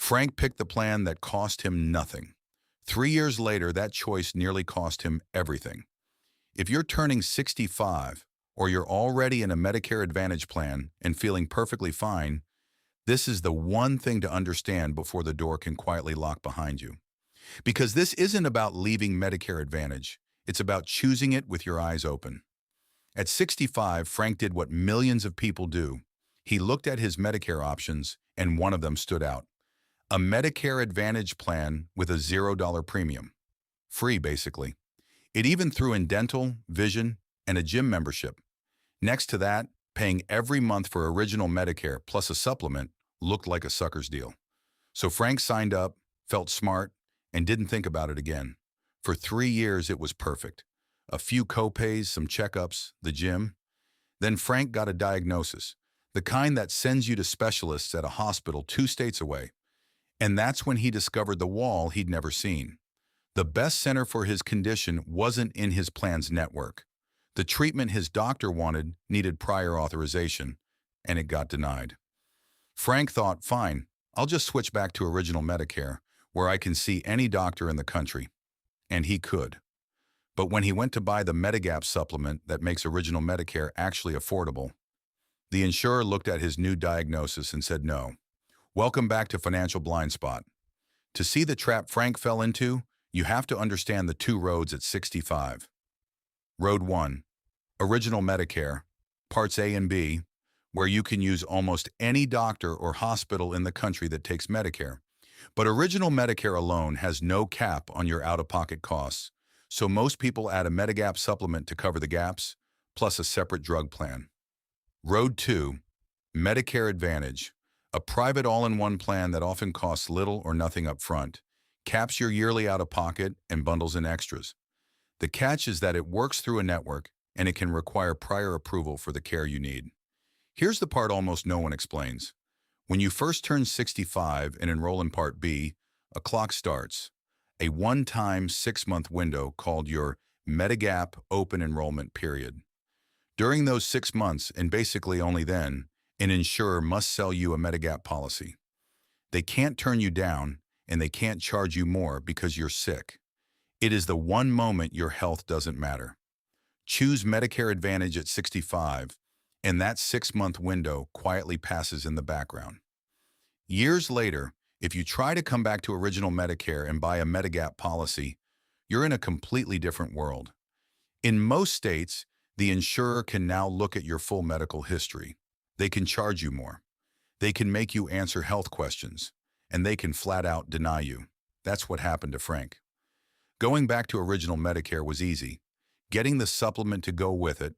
Frank picked the plan that cost him nothing. 3 years later, that choice nearly cost him everything. If you're turning 65 or you're already in a Medicare Advantage plan and feeling perfectly fine, this is the one thing to understand before the door can quietly lock behind you. Because this isn't about leaving Medicare Advantage. It's about choosing it with your eyes open. At 65, Frank did what millions of people do. He looked at his Medicare options, and one of them stood out. A Medicare Advantage plan with a $0 premium. Free, basically. It even threw in dental, vision, and a gym membership. Next to that, paying every month for original Medicare plus a supplement looked like a sucker's deal. So Frank signed up, felt smart, and didn't think about it again. For 3 years, it was perfect. A few copays, some checkups, the gym. Then Frank got a diagnosis, the kind that sends you to specialists at a hospital 2 states away. And that's when he discovered the wall he'd never seen. The best center for his condition wasn't in his plan's network. The treatment his doctor wanted needed prior authorization, and it got denied. Frank thought, fine, I'll just switch back to original Medicare, where I can see any doctor in the country. And he could. But when he went to buy the Medigap supplement that makes original Medicare actually affordable, the insurer looked at his new diagnosis and said no. Welcome back to Financial Blind Spot. To see the trap Frank fell into, you have to understand the two roads at 65. Road 1, Original Medicare, Parts A and B, where you can use almost any doctor or hospital in the country that takes Medicare. But Original Medicare alone has no cap on your out-of-pocket costs, so most people add a Medigap supplement to cover the gaps, plus a separate drug plan. Road 2, Medicare Advantage, a private all-in-one plan that often costs little or nothing up front, caps your yearly out-of-pocket and bundles in extras. The catch is that it works through a network and it can require prior approval for the care you need. Here's the part almost no one explains. When you first turn 65 and enroll in Part B, a clock starts, a one-time 6-month window called your Medigap Open Enrollment Period. During those 6 months, and basically only then, an insurer must sell you a Medigap policy. They can't turn you down, and they can't charge you more because you're sick. It is the one moment your health doesn't matter. Choose Medicare Advantage at 65, and that 6-month window quietly passes in the background. Years later, if you try to come back to original Medicare and buy a Medigap policy, you're in a completely different world. In most states, the insurer can now look at your full medical history. They can charge you more. They can make you answer health questions, and they can flat out deny you. That's what happened to Frank. Going back to original Medicare was easy. Getting the supplement to go with it,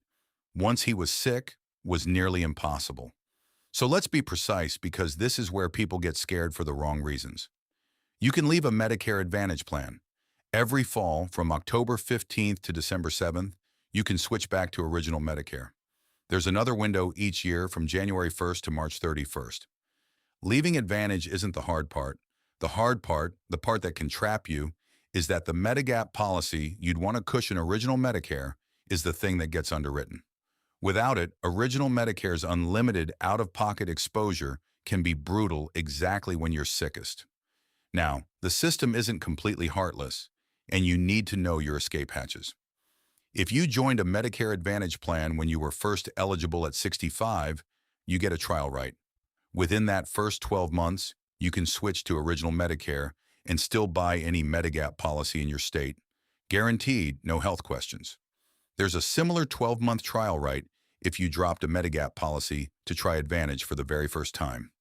once he was sick, was nearly impossible. So let's be precise, because this is where people get scared for the wrong reasons. You can leave a Medicare Advantage plan. Every fall, from October 15th to December 7th, you can switch back to original Medicare. There's another window each year from January 1st to March 31st. Leaving Advantage isn't the hard part. The hard part, the part that can trap you, is that the Medigap policy you'd want to cushion original Medicare is the thing that gets underwritten. Without it, original Medicare's unlimited out-of-pocket exposure can be brutal exactly when you're sickest. Now, the system isn't completely heartless, and you need to know your escape hatches. If you joined a Medicare Advantage plan when you were first eligible at 65, you get a trial right. Within that first 12 months, you can switch to original Medicare and still buy any Medigap policy in your state. Guaranteed, no health questions. There's a similar 12-month trial right if you dropped a Medigap policy to try Advantage for the very first time.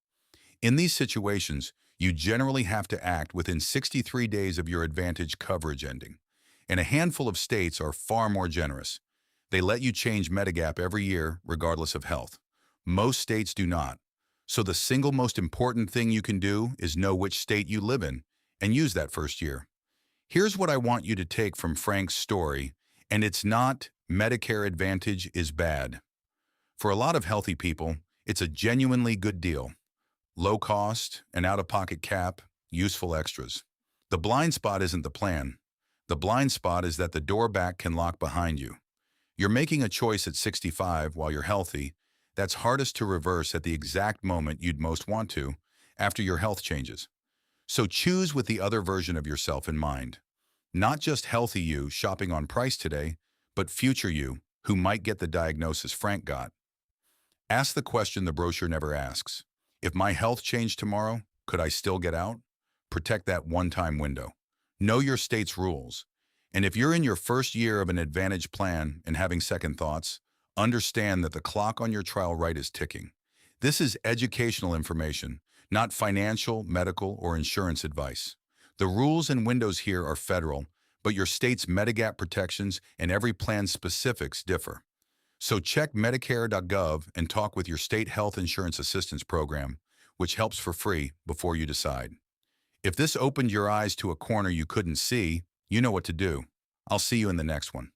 In these situations, you generally have to act within 63 days of your Advantage coverage ending, and a handful of states are far more generous. They let you change Medigap every year, regardless of health. Most states do not. So the single most important thing you can do is know which state you live in and use that first year. Here's what I want you to take from Frank's story, and it's not Medicare Advantage is bad. For a lot of healthy people, it's a genuinely good deal. Low cost, an out-of-pocket cap, useful extras. The blind spot isn't the plan. The blind spot is that the door back can lock behind you. You're making a choice at 65 while you're healthy that's hardest to reverse at the exact moment you'd most want to, after your health changes. So choose with the other version of yourself in mind. Not just healthy you shopping on price today, but future you who might get the diagnosis Frank got. Ask the question the brochure never asks. If my health changed tomorrow, could I still get out? Protect that one-time window. Know your state's rules. And if you're in your first year of an Advantage plan and having second thoughts, understand that the clock on your trial right is ticking. This is educational information, not financial, medical, or insurance advice. The rules and windows here are federal, but your state's Medigap protections and every plan's specifics differ. So check Medicare.gov and talk with your state health insurance assistance program, which helps for free before you decide. If this opened your eyes to a corner you couldn't see, you know what to do. I'll see you in the next one.